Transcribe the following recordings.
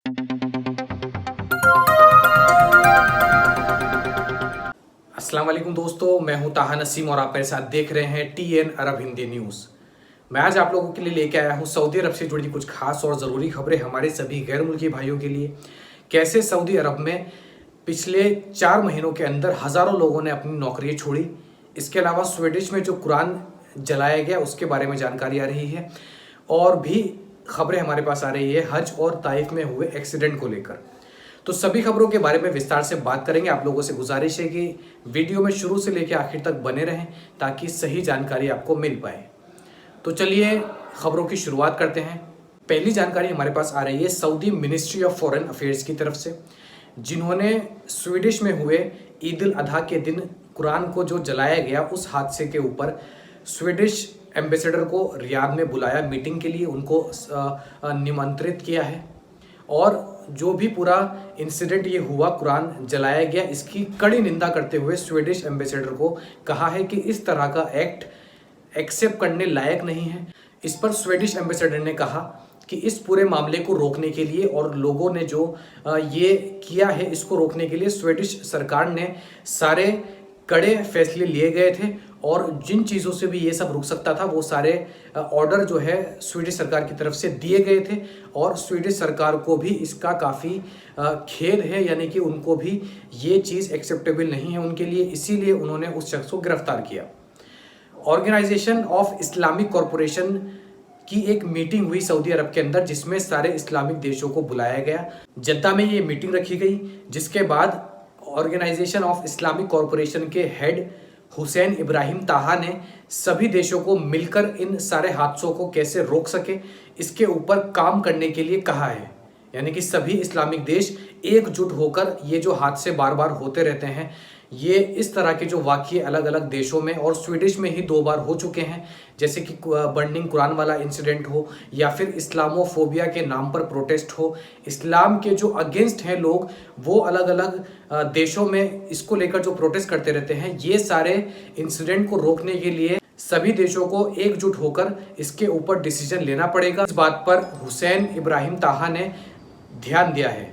अस्सलाम वालेकुम दोस्तों, मैं हूं ताहा नसीम और आप मेरे साथ देख रहे हैं टीएन अरब हिंदी न्यूज़। मैं आज आप लोगों के लिए लेके आया हूं सऊदी अरब से जुड़ी कुछ खास और ज़रूरी खबरें हमारे सभी गैर मुल्की भाइयों के लिए। कैसे सऊदी अरब में पिछले 4 महीनों के अंदर हज़ारों लोगों ने अपनी नौकरियां छोड़ी। इसके अलावा स्वीडिश में जो कुरान जलाया गया उसके बारे में जानकारी आ रही है और भी खबरें हमारे पास आ रही है हज और ताइफ में हुए एक्सीडेंट को लेकर। तो सभी खबरों के बारे में विस्तार से बात करेंगे। आप लोगों से गुजारिश है कि वीडियो में शुरू से लेकर आखिर तक बने रहें ताकि सही जानकारी आपको मिल पाए। तो चलिए खबरों की शुरुआत करते हैं। पहली जानकारी हमारे पास आ रही है Saudi ministry of foreign affairs की तरफ से, जिन्होंने स्वीडिश में हुए ईद उल अधा के दिन कुरान को जो जलाया गया उस हादसे के ऊपर स्वीडिश एम्बेसडर को रियाद में बुलाया मीटिंग के लिए, उनको निमंत्रित किया है और जो भी पूरा इंसिडेंट ये हुआ, कुरान जलाया गया, इसकी कड़ी निंदा करते हुए स्वीडिश एम्बेसडर को कहा है कि इस तरह का एक्ट एक्सेप्ट करने लायक नहीं है। इस पर स्वीडिश एम्बेसडर ने कहा कि इस पूरे मामले को रोकने के लिए और लोगों ने जो ये किया है इसको रोकने के लिए स्वीडिश सरकार ने सारे कड़े फैसले लिए गए थे और जिन चीज़ों से भी ये सब रुक सकता था वो सारे ऑर्डर जो है स्वीडिश सरकार की तरफ से दिए गए थे और स्वीडिश सरकार को भी इसका काफ़ी खेद है, यानी कि उनको भी ये चीज़ एक्सेप्टेबल नहीं है उनके लिए, इसीलिए उन्होंने उस शख्स को गिरफ्तार किया। ऑर्गेनाइजेशन ऑफ इस्लामिक कॉरपोरेशन की एक मीटिंग हुई सऊदी अरब के अंदर जिसमें सारे इस्लामिक देशों को बुलाया गया। जद्दा में ये मीटिंग रखी गई, जिसके बाद ऑर्गेनाइजेशन ऑफ इस्लामिक कॉरपोरेशन के हेड हुसैन इब्राहिम ताहा ने सभी देशों को मिलकर इन सारे हादसों को कैसे रोक सके इसके ऊपर काम करने के लिए कहा है। यानी कि सभी इस्लामिक देश एकजुट होकर ये जो हादसे बार बार होते रहते हैं, ये इस तरह के जो वाक़ये अलग अलग देशों में और स्वीडिश में ही 2 बार हो चुके हैं, जैसे कि बर्निंग कुरान वाला इंसिडेंट हो या फिर इस्लामोफोबिया के नाम पर प्रोटेस्ट हो, इस्लाम के जो अगेंस्ट हैं लोग वो अलग अलग देशों में इसको लेकर जो प्रोटेस्ट करते रहते हैं। ये सारे इंसिडेंट को रोकने के लिए सभी देशों को एकजुट होकर इसके ऊपर डिसीजन लेना पड़ेगा। इस बात पर हुसैन इब्राहिम ताहा ने ध्यान दिया है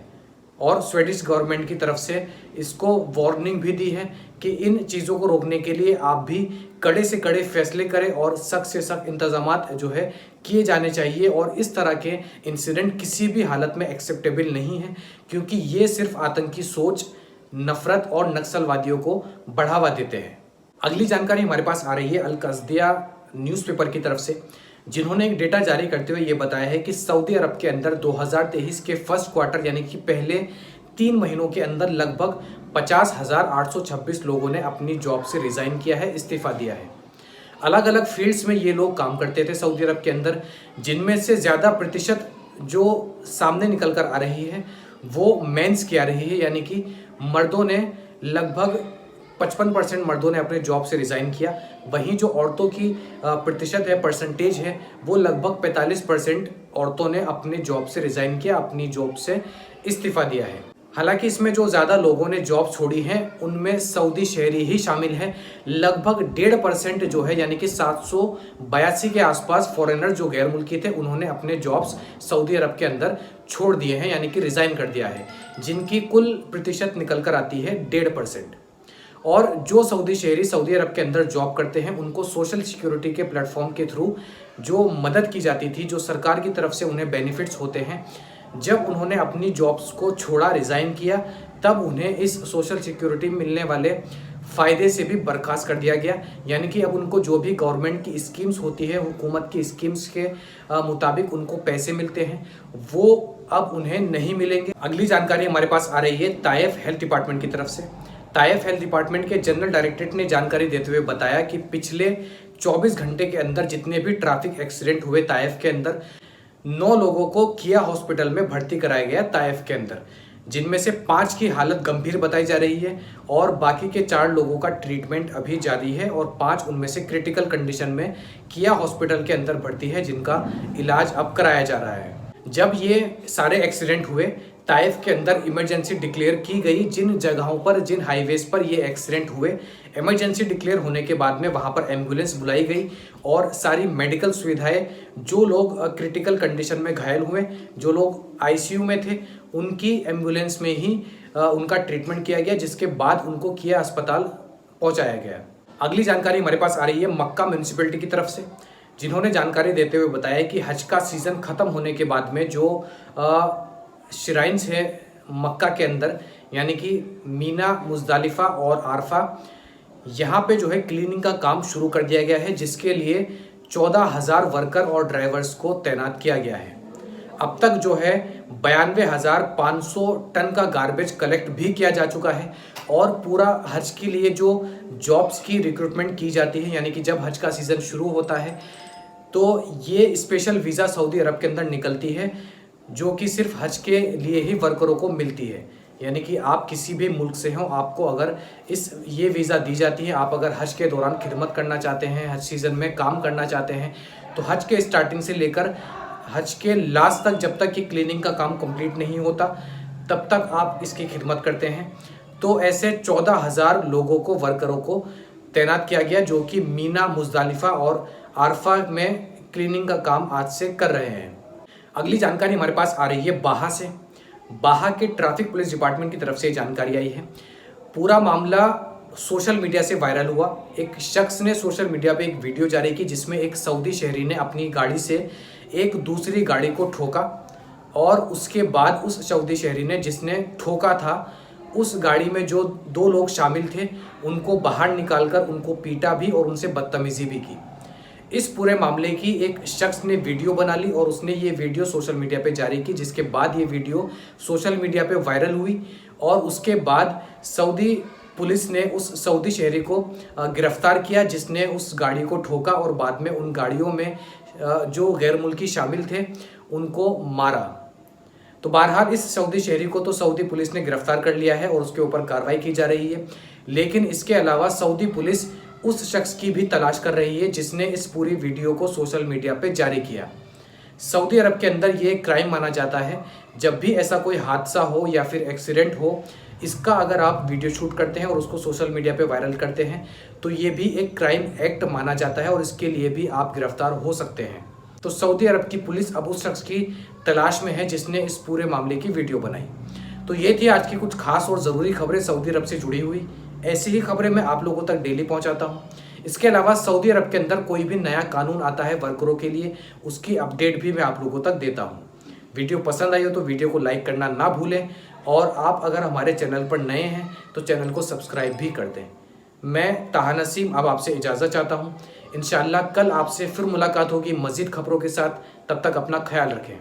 और स्वीडिश गवर्नमेंट की तरफ से इसको वार्निंग भी दी है कि इन चीज़ों को रोकने के लिए आप भी कड़े से कड़े फैसले करें और सख्त से सख्त इंतजामात जो है किए जाने चाहिए और इस तरह के इंसिडेंट किसी भी हालत में एक्सेप्टेबल नहीं है, क्योंकि ये सिर्फ आतंकी सोच, नफरत और नक्सलवादियों को बढ़ावा देते हैं। अगली जानकारी हमारे पास आ रही है अल कस्दिया न्यूज़पेपर की तरफ से, जिन्होंने एक डेटा जारी करते हुए ये बताया है कि सऊदी अरब के अंदर 2023 के फर्स्ट क्वार्टर यानी कि पहले 3 महीनों के अंदर लगभग 50,826 लोगों ने अपनी जॉब से रिज़ाइन किया है, इस्तीफ़ा दिया है। अलग अलग फील्ड्स में ये लोग काम करते थे सऊदी अरब के अंदर, जिनमें से ज़्यादा प्रतिशत जो सामने निकल कर आ रही है वो मेंस की आ रही है, यानी कि मर्दों ने लगभग 55% मर्दों ने अपने जॉब से रिज़ाइन किया। वहीं जो औरतों की प्रतिशत है, परसेंटेज है, वो लगभग 45% औरतों ने अपने जॉब से रिज़ाइन किया, अपनी जॉब से इस्तीफ़ा दिया है। हालांकि इसमें जो ज़्यादा लोगों ने जॉब छोड़ी हैं उनमें सऊदी शहरी ही शामिल हैं। लगभग 1.5% जो है यानी कि 782 के आसपास फॉरेनर जो गैर मुल्की थे उन्होंने अपने जॉब्स सऊदी अरब के अंदर छोड़ दिए हैं, यानी कि रिज़ाइन कर दिया है, जिनकी कुल प्रतिशत निकल कर आती है 1.5%। और जो सऊदी शहरी सऊदी अरब के अंदर जॉब करते हैं उनको सोशल सिक्योरिटी के प्लेटफॉर्म के थ्रू जो मदद की जाती थी, जो सरकार की तरफ से उन्हें बेनिफिट्स होते हैं, जब उन्होंने अपनी जॉब्स को छोड़ा, रिज़ाइन किया, तब उन्हें इस सोशल सिक्योरिटी मिलने वाले फ़ायदे से भी बर्खास्त कर दिया गया। यानी कि अब उनको जो भी गवर्नमेंट की स्कीम्स होती है, हुकूमत की स्कीम्स के मुताबिक उनको पैसे मिलते हैं, वो अब उन्हें नहीं मिलेंगे। अगली जानकारी हमारे पास आ रही है ताइफ हेल्थ डिपार्टमेंट की तरफ से। ताइफ हेल्थ डिपार्टमेंट के जनरल डायरेक्टरेट ने जानकारी देते हुए बताया कि पिछले 24 घंटे के अंदर जितने भी ट्रैफिक एक्सीडेंट हुए ताइफ के अंदर, 9 लोगों को किया हॉस्पिटल में भर्ती कराया गया ताइफ के अंदर, जिनमें से 5 की हालत गंभीर बताई जा रही है और बाकी के 4 लोगों का ट्रीटमेंट अभी जारी है और 5 उनमें से क्रिटिकल कंडीशन में किया हॉस्पिटल के अंदर भर्ती है, जिनका इलाज अब कराया जा रहा है। जब ये सारे एक्सीडेंट हुए ताइफ के अंदर इमरजेंसी डिक्लेयर की गई। जिन जगहों पर, जिन हाईवेज पर ये एक्सीडेंट हुए, इमरजेंसी डिक्लेयर होने के बाद में वहाँ पर एम्बुलेंस बुलाई गई और सारी मेडिकल सुविधाएं, जो लोग क्रिटिकल कंडीशन में घायल हुए, जो लोग आईसीयू में थे, उनकी एम्बुलेंस में ही उनका ट्रीटमेंट किया गया, जिसके बाद उनको किया अस्पताल पहुँचाया गया। अगली जानकारी हमारे पास आ रही है मक्का म्यूनिसिपैलिटी की तरफ से, जिन्होंने जानकारी देते हुए बताया कि हज का सीज़न ख़त्म होने के बाद में जो श्राइन्स है मक्का के अंदर, यानी कि मीना, मुज़दलिफ़ा और आरफा, यहाँ पे जो है क्लीनिंग का काम शुरू कर दिया गया है, जिसके लिए 14,000 वर्कर और ड्राइवर्स को तैनात किया गया है। अब तक जो है 92,500 टन का गार्बेज कलेक्ट भी किया जा चुका है और पूरा हज के लिए जो जॉब्स की रिक्रूटमेंट की जाती है, यानी कि जब हज का सीज़न शुरू होता है तो ये स्पेशल वीज़ा सऊदी अरब के अंदर निकलती है, जो कि सिर्फ हज के लिए ही वर्करों को मिलती है। यानी कि आप किसी भी मुल्क से हो, आपको अगर ये वीज़ा दी जाती है, आप अगर हज के दौरान खिदमत करना चाहते हैं, हज सीज़न में काम करना चाहते हैं, तो हज के स्टार्टिंग से लेकर हज के लास्ट तक, जब तक कि क्लीनिंग का काम कंप्लीट नहीं होता, तब तक आप इसकी खिदमत करते हैं। तो ऐसे 14,000 लोगों को, वर्करों को तैनात किया गया, जो कि मीना, मुज़दलिफ़ा और आरफा में क्लीनिंग का काम आज से कर रहे हैं। अगली जानकारी हमारे पास आ रही है बाहा से। बाहा के ट्रैफिक पुलिस डिपार्टमेंट की तरफ से जानकारी आई है। पूरा मामला सोशल मीडिया से वायरल हुआ। एक शख्स ने सोशल मीडिया पे एक वीडियो जारी की, जिसमें एक सऊदी शहरी ने अपनी गाड़ी से एक दूसरी गाड़ी को ठोका और उसके बाद उस सऊदी शहरी ने, जिसने ठोका था, उस गाड़ी में जो 2 लोग शामिल थे उनको बाहर निकालकर उनको पीटा भी और उनसे बदतमीजी भी की। इस पूरे मामले की एक शख्स ने वीडियो बना ली और उसने ये वीडियो सोशल मीडिया पे जारी की, जिसके बाद ये वीडियो सोशल मीडिया पे वायरल हुई और उसके बाद सऊदी पुलिस ने उस सऊदी शहरी को गिरफ्तार किया, जिसने उस गाड़ी को ठोका और बाद में उन गाड़ियों में जो गैर मुल्की शामिल थे उनको मारा। तो बहरहाल इस सऊदी शहरी को तो सऊदी पुलिस ने गिरफ्तार कर लिया है और उसके ऊपर कार्रवाई की जा रही है, लेकिन इसके अलावा सऊदी पुलिस उस शख्स की भी तलाश कर रही है जिसने इस पूरी वीडियो को सोशल मीडिया पे जारी किया। सऊदी अरब के अंदर ये क्राइम माना जाता है, जब भी ऐसा कोई हादसा हो या फिर एक्सीडेंट हो, इसका अगर आप वीडियो शूट करते हैं और उसको सोशल मीडिया पे वायरल करते हैं तो ये भी एक क्राइम एक्ट माना जाता है और इसके लिए भी आप गिरफ्तार हो सकते हैं। तो सऊदी अरब की पुलिस अब उस शख्स की तलाश में है जिसने इस पूरे मामले की वीडियो बनाई। तो ये थी आज की कुछ खास और ज़रूरी खबरें सऊदी अरब से जुड़ी हुई। ऐसी ही खबरें मैं आप लोगों तक डेली पहुंचाता हूं। इसके अलावा सऊदी अरब के अंदर कोई भी नया कानून आता है वर्करों के लिए, उसकी अपडेट भी मैं आप लोगों तक देता हूं। वीडियो पसंद आई हो तो वीडियो को लाइक करना ना भूलें और आप अगर हमारे चैनल पर नए हैं तो चैनल को सब्सक्राइब भी कर दें। मैं ताहा नसीम अब आपसे इजाज़त चाहता हूँ। इंशाअल्लाह कल आपसे फिर मुलाकात होगी मज़ीद खबरों के साथ। तब तक अपना ख्याल रखें।